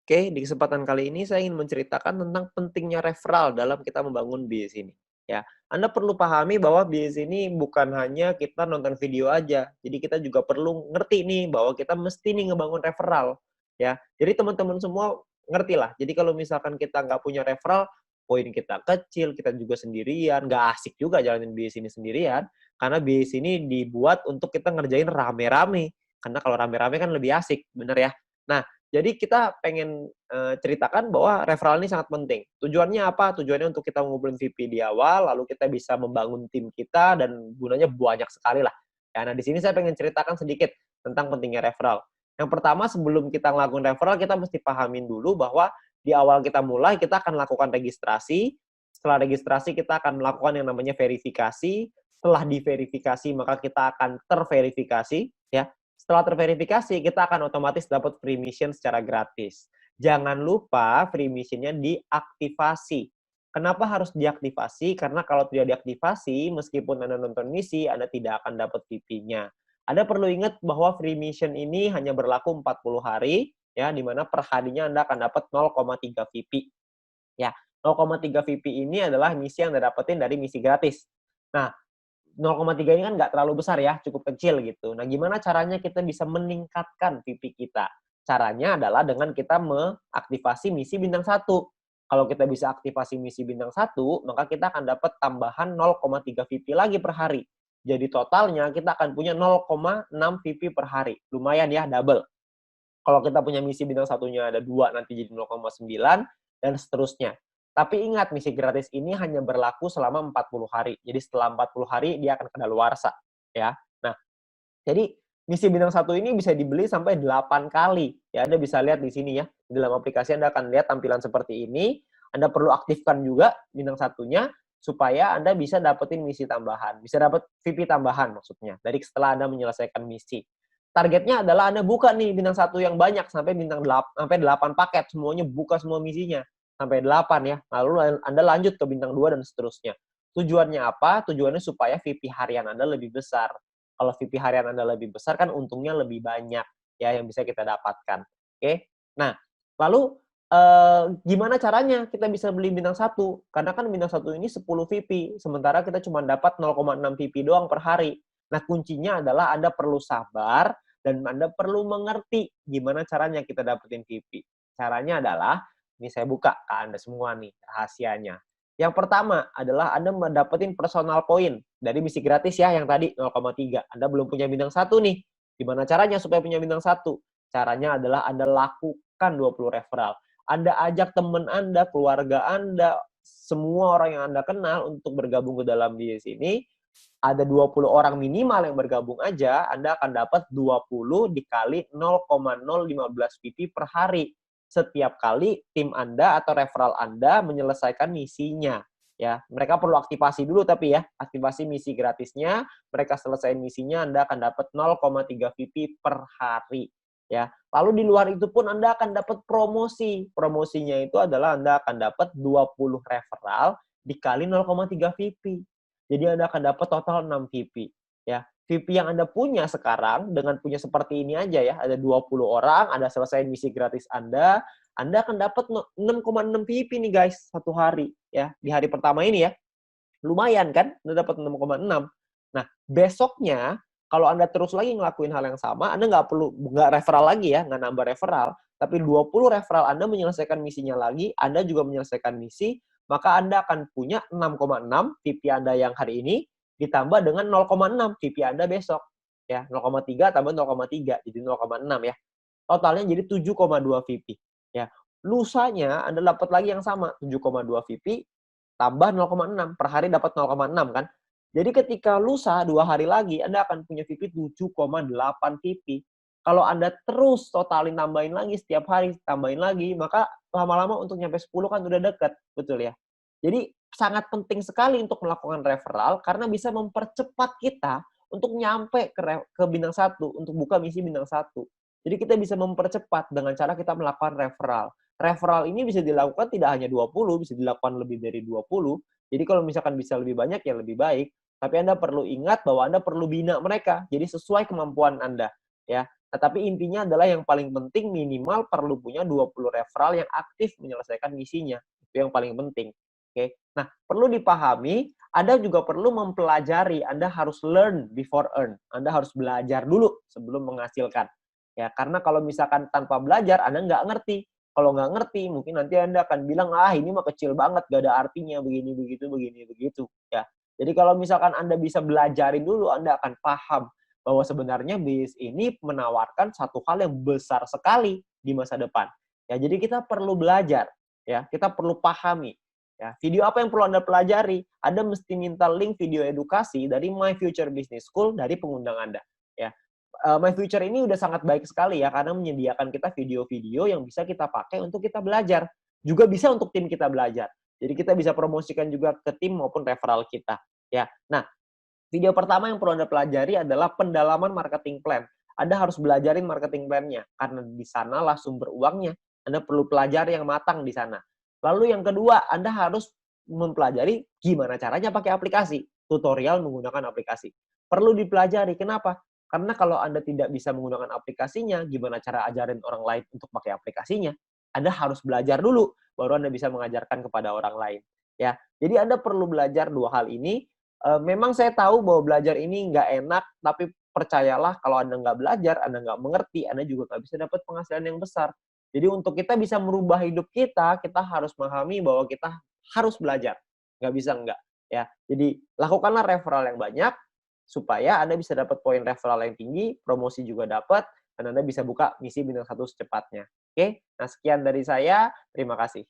Oke, di kesempatan kali ini saya ingin menceritakan tentang pentingnya referral dalam kita membangun bisnis ini. Ya, Anda perlu pahami bahwa bisnis ini bukan hanya kita nonton video aja. Jadi kita juga perlu ngerti nih bahwa kita mesti nih ngebangun referral. Ya, jadi teman-teman semua ngerti lah. Jadi kalau misalkan kita nggak punya referral, poin kita kecil, kita juga sendirian, nggak asik juga jalanin bisnis ini sendirian. Karena bisnis ini dibuat untuk kita ngerjain rame-rame. Karena kalau rame-rame kan lebih asik, bener ya? Nah, jadi kita pengen, ceritakan bahwa referral ini sangat penting. Tujuannya apa? Tujuannya untuk kita ngumpulin VP di awal, lalu kita bisa membangun tim kita dan gunanya banyak sekali lah. Ya, nah di sini saya pengen ceritakan sedikit tentang pentingnya referral. Yang pertama sebelum kita ngelakuin referral, kita mesti pahamin dulu bahwa di awal kita mulai, kita akan lakukan registrasi. Setelah registrasi, kita akan melakukan yang namanya verifikasi. Setelah diverifikasi, maka kita akan terverifikasi, ya. Setelah terverifikasi, kita akan otomatis dapat free mission secara gratis. Jangan lupa free mission-nya diaktifasi. Kenapa harus diaktifasi? Karena kalau tidak diaktifasi, meskipun Anda nonton misi, Anda tidak akan dapat VP-nya. Anda perlu ingat bahwa free mission ini hanya berlaku 40 hari, ya, di mana per harinya Anda akan dapat 0,3 VP. Ya, 0,3 VP ini adalah misi yang Anda dapetin dari misi gratis. Nah, 0,3 ini kan nggak terlalu besar ya, cukup kecil gitu. Nah, gimana caranya kita bisa meningkatkan VP kita? Caranya adalah dengan kita mengaktifasi misi bintang 1. Kalau kita bisa aktifasi misi bintang 1, maka kita akan dapat tambahan 0,3 VP lagi per hari. Jadi totalnya kita akan punya 0,6 VP per hari. Lumayan ya, double. Kalau kita punya misi bintang satunya ada 2, nanti jadi 0,9, dan seterusnya. Tapi ingat, misi gratis ini hanya berlaku selama 40 hari. Jadi setelah 40 hari, dia akan kadaluarsa. Ya. Nah, jadi misi bintang satu ini bisa dibeli sampai 8 kali. Ya, Anda bisa lihat di sini ya. Di dalam aplikasi Anda akan lihat tampilan seperti ini. Anda perlu aktifkan juga bintang satunya, supaya Anda bisa dapetin misi tambahan. Bisa dapat VP tambahan maksudnya, dari setelah Anda menyelesaikan misi. Targetnya adalah Anda buka nih bintang satu yang banyak sampai bintang 8, sampai 8 paket, semuanya buka semua misinya sampai 8 ya. Lalu Anda lanjut ke bintang 2 dan seterusnya. Tujuannya apa? Tujuannya supaya VP harian Anda lebih besar. Kalau VP harian Anda lebih besar kan untungnya lebih banyak ya yang bisa kita dapatkan. Oke. Nah, lalu gimana caranya kita bisa beli bintang satu? Karena kan bintang satu ini 10 VP, sementara kita cuma dapat 0,6 VP doang per hari. Nah, kuncinya adalah Anda perlu sabar dan Anda perlu mengerti gimana caranya kita dapetin VP. Caranya adalah, ini saya buka ke Anda semua nih rahasianya. Yang pertama adalah Anda mendapatkan personal point dari misi gratis ya yang tadi 0,3. Anda belum punya bintang satu nih. Gimana caranya supaya punya bintang satu? Caranya adalah Anda lakukan 20 referral. Anda ajak teman Anda, keluarga Anda, semua orang yang Anda kenal untuk bergabung ke dalam bisnis ini. Ada 20 orang minimal yang bergabung aja, Anda akan dapat 20 dikali 0,015 PP per hari. Setiap kali tim Anda atau referral Anda menyelesaikan misinya. Ya, mereka perlu aktivasi dulu tapi ya, aktivasi misi gratisnya, mereka selesai misinya, Anda akan dapat 0,3 VP per hari. Ya, lalu di luar itu pun Anda akan dapat promosi. Promosinya itu adalah Anda akan dapat 20 referral dikali 0,3 VP. Jadi Anda akan dapat total 6 VP. Ya, VP yang Anda punya sekarang dengan punya seperti ini aja ya, ada 20 orang, Anda selesai misi gratis Anda akan dapat 6,6 VP nih guys, satu hari ya. Di hari pertama ini ya. Lumayan kan? Anda dapat 6,6. Nah, besoknya kalau Anda terus lagi ngelakuin hal yang sama, Anda nggak referral lagi ya, nggak nambah referral, tapi 20 referral Anda menyelesaikan misinya lagi, Anda juga menyelesaikan misi, maka Anda akan punya 6,6 VP Anda yang hari ini, ditambah dengan 0,6 VP Anda besok. Ya, 0,3 tambah 0,3, jadi 0,6 ya. Totalnya jadi 7,2 VP. Ya, lusanya Anda dapat lagi yang sama, 7,2 VP, tambah 0,6, per hari dapat 0,6 kan. Jadi ketika lusa 2 hari lagi Anda akan punya VP 7,8 VP. Kalau Anda terus totalin tambahin lagi setiap hari, tambahin lagi, maka lama-lama untuk nyampe 10 kan udah deket, betul ya. Jadi sangat penting sekali untuk melakukan referral karena bisa mempercepat kita untuk nyampe ke bintang 1, untuk buka misi bintang 1. Jadi kita bisa mempercepat dengan cara kita melakukan referral. Referral ini bisa dilakukan tidak hanya 20, bisa dilakukan lebih dari 20. Jadi kalau misalkan bisa lebih banyak ya lebih baik. Tapi Anda perlu ingat bahwa Anda perlu bina mereka. Jadi sesuai kemampuan Anda. Ya. Nah, tapi intinya adalah yang paling penting minimal perlu punya 20 referral yang aktif menyelesaikan misinya. Itu yang paling penting. Oke. Nah, perlu dipahami, Anda juga perlu mempelajari. Anda harus learn before earn. Anda harus belajar dulu sebelum menghasilkan. Ya, karena kalau misalkan tanpa belajar, Anda nggak ngerti. Kalau nggak ngerti, mungkin nanti Anda akan bilang, ah ini mah kecil banget, gak ada artinya, begini, begitu, begini, begitu. Ya, jadi kalau misalkan Anda bisa belajarin dulu, Anda akan paham bahwa sebenarnya bisnis ini menawarkan satu hal yang besar sekali di masa depan. Ya, jadi kita perlu belajar, ya, kita perlu pahami. Ya, video apa yang perlu Anda pelajari? Anda mesti minta link video edukasi dari My Future Business School dari pengundang Anda. Ya, My Future ini udah sangat baik sekali ya karena menyediakan kita video-video yang bisa kita pakai untuk kita belajar. Juga bisa untuk tim kita belajar. Jadi kita bisa promosikan juga ke tim maupun referral kita. Ya. Nah, video pertama yang perlu Anda pelajari adalah pendalaman marketing plan. Anda harus belajarin marketing plan-nya karena di sanalah sumber uangnya. Anda perlu pelajari yang matang di sana. Lalu yang kedua, Anda harus mempelajari gimana caranya pakai aplikasi, tutorial menggunakan aplikasi. Perlu dipelajari. Kenapa? Karena kalau Anda tidak bisa menggunakan aplikasinya, gimana cara ajarin orang lain untuk pakai aplikasinya? Anda harus belajar dulu, baru Anda bisa mengajarkan kepada orang lain. Ya, jadi Anda perlu belajar dua hal ini. Memang saya tahu bahwa belajar ini nggak enak, tapi percayalah kalau Anda nggak belajar, Anda nggak mengerti, Anda juga nggak bisa dapat penghasilan yang besar. Jadi untuk kita bisa merubah hidup kita harus memahami bahwa kita harus belajar. Nggak bisa nggak. Ya, jadi lakukanlah referral yang banyak, supaya Anda bisa dapat poin referral yang tinggi, promosi juga dapat, dan Anda bisa buka misi bintang 1 secepatnya. Oke, nah sekian dari saya, terima kasih.